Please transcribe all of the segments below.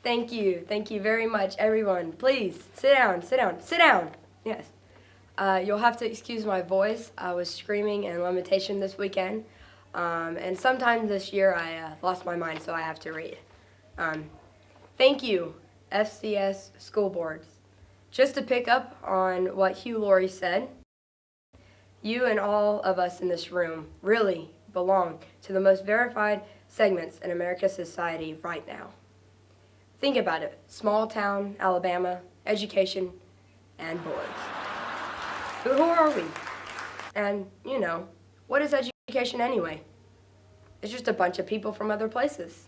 Thank you. Thank you very much, everyone. Please, sit down, sit down, sit down. Yes. You'll have to excuse my voice. I was screaming and lamentation this weekend. And sometime this year I lost my mind, so I have to read. Thank you, FCS school boards. Just to pick up on what Hugh Laurie said, you and all of us in this room really belong to the most verified segments in America's society right now. Think about it. Small town, Alabama, education, and boards. Who are we? And, what is education anyway? It's just a bunch of people from other places.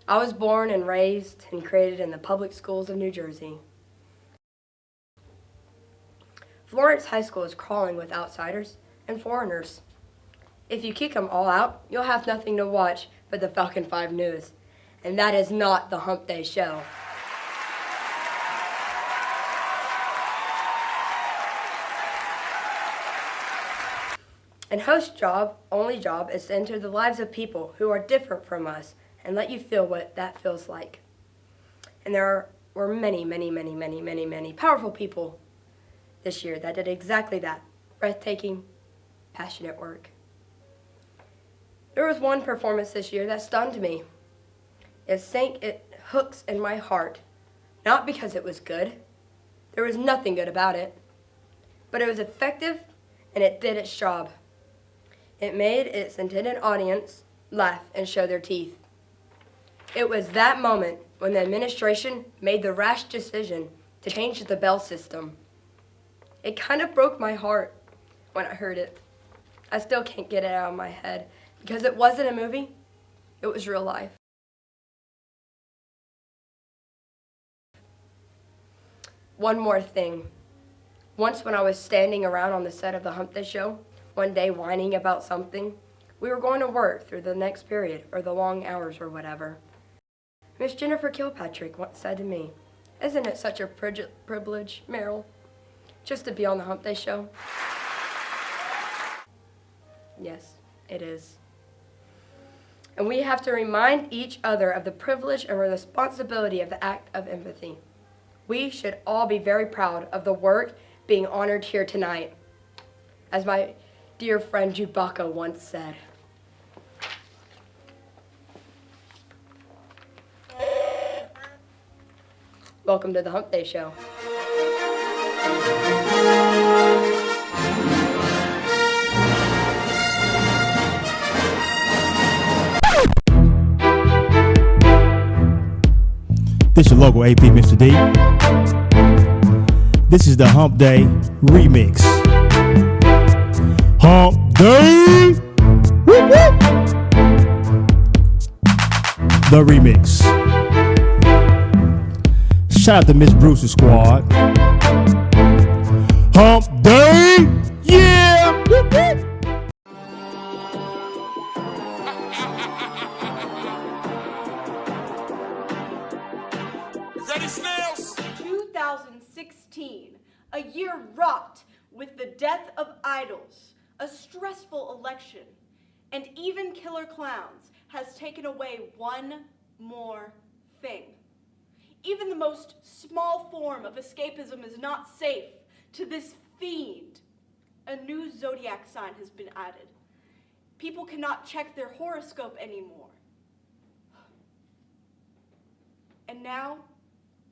I was born and raised and created in the public schools of New Jersey. Florence High School is crawling with outsiders and foreigners. If you kick them all out, you'll have nothing to watch but the Falcon 5 News. And that is not the Hump Day show. And host's only job is to enter the lives of people who are different from us and let you feel what that feels like. And there were many, many, many, many, many, many powerful people this year that did exactly that. Breathtaking, passionate work. There was one performance this year that stunned me. It sank hooks in my heart, not because it was good. There was nothing good about it. But it was effective and it did its job. It made its intended audience laugh and show their teeth. It was that moment when the administration made the rash decision to change the bell system. It kind of broke my heart when I heard it. I still can't get it out of my head because it wasn't a movie, it was real life. One more thing. Once when I was standing around on the set of the Hump Day show, one day whining about something, we were going to work through the next period or the long hours or whatever. Miss Jennifer Kilpatrick once said to me, "Isn't it such a privilege, Meryl, just to be on the Hump Day show?" Yes, it is. And we have to remind each other of the privilege and responsibility of the act of empathy. We should all be very proud of the work being honored here tonight. As my dear friend Chewbacca once said, welcome to the Hump Day show. This is your local AP, Mr. D. This is the Hump Day remix. Hump Day! Whoop, whoop. The remix. Shout out to Miss Bruce's squad. Hump Day! Yeah! Whoop, whoop. Ready, Snails? 2016, a year wrought with the death of idols, a stressful election, and even killer clowns has taken away one more thing. Even the most small form of escapism is not safe to this fiend. A new zodiac sign has been added. People cannot check their horoscope anymore. And now,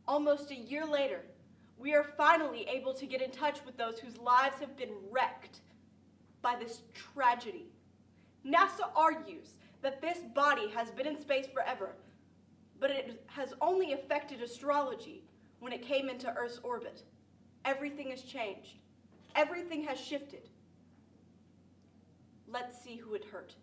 almost a year later, we are finally able to get in touch with those whose lives have been wrecked by this tragedy. NASA argues that this body has been in space forever, but it has only affected astrology when it came into Earth's orbit. Everything has changed. Everything has shifted. Let's see who it hurt.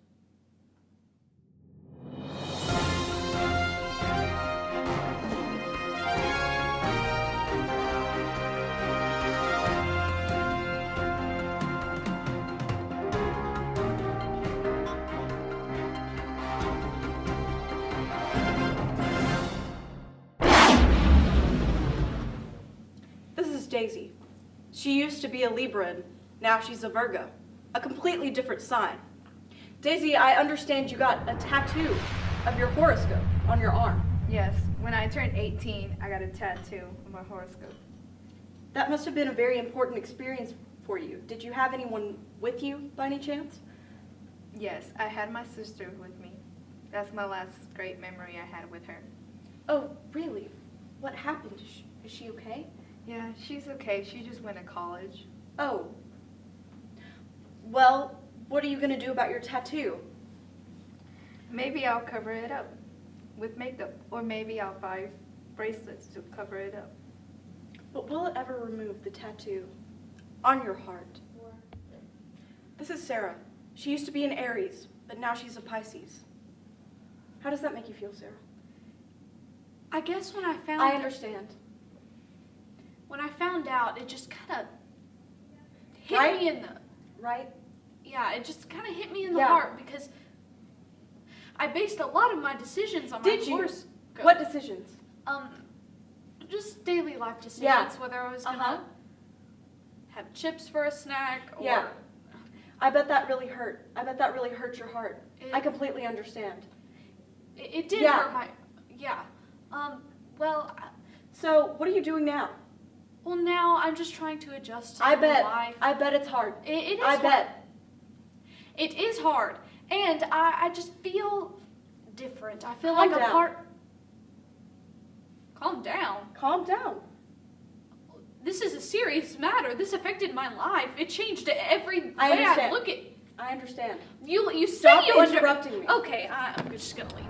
Daisy. She used to be a Libra, and now she's a Virgo, a completely different sign. Daisy, I understand you got a tattoo of your horoscope on your arm. Yes, when I turned 18, I got a tattoo of my horoscope. That must have been a very important experience for you. Did you have anyone with you by any chance? Yes, I had my sister with me. That's my last great memory I had with her. Oh, really? What happened? Is she okay? Yeah, she's okay. She just went to college. Oh. Well, what are you going to do about your tattoo? Maybe I'll cover it up with makeup, or maybe I'll buy bracelets to cover it up. But will it ever remove the tattoo on your heart? This is Sarah. She used to be an Aries, but now she's a Pisces. How does that make you feel, Sarah? I guess when I found I understand. when I found out, it just kind of hit Right? me in the Right? yeah, it just kind of hit me in the Yeah. heart because I based a lot of my decisions on Did my you? horoscope. What decisions? Just daily life decisions, Yeah. whether I was gonna Uh-huh. have chips for a snack or Yeah. I bet that really hurt. I bet that really hurt your heart. It- I completely understand. it did Yeah. hurt my yeah. Well, So, what are you doing now? well now I'm just trying to adjust to I new bet. life. I bet it's hard. It is I hard. bet. It is hard, and I just feel different. I feel Calm like down. a part. Calm down. Calm down. This is a serious matter. This affected my life. It changed every I way I understand. look at I understand. you. You say Stop you interrupting me. Okay, I'm just gonna leave.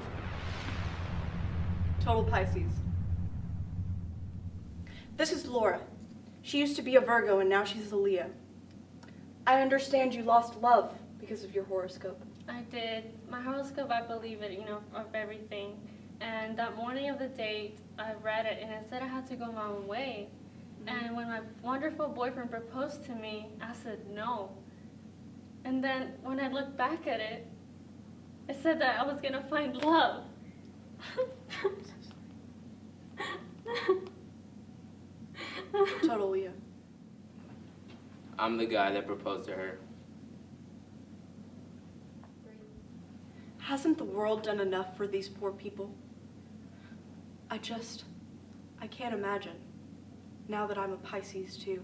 Total Pisces. This is Laura. She used to be a Virgo and now she's a Leo. I understand you lost love because of your horoscope. I did. My horoscope, I believe it, of everything. And that morning of the date, I read it and it said I had to go my own way. And when my wonderful boyfriend proposed to me, I said no. And then when I looked back at it, it said that I was going to find love. Total Leo. I'm the guy that proposed to her. Hasn't the world done enough for these poor people? I can't imagine, now that I'm a Pisces too.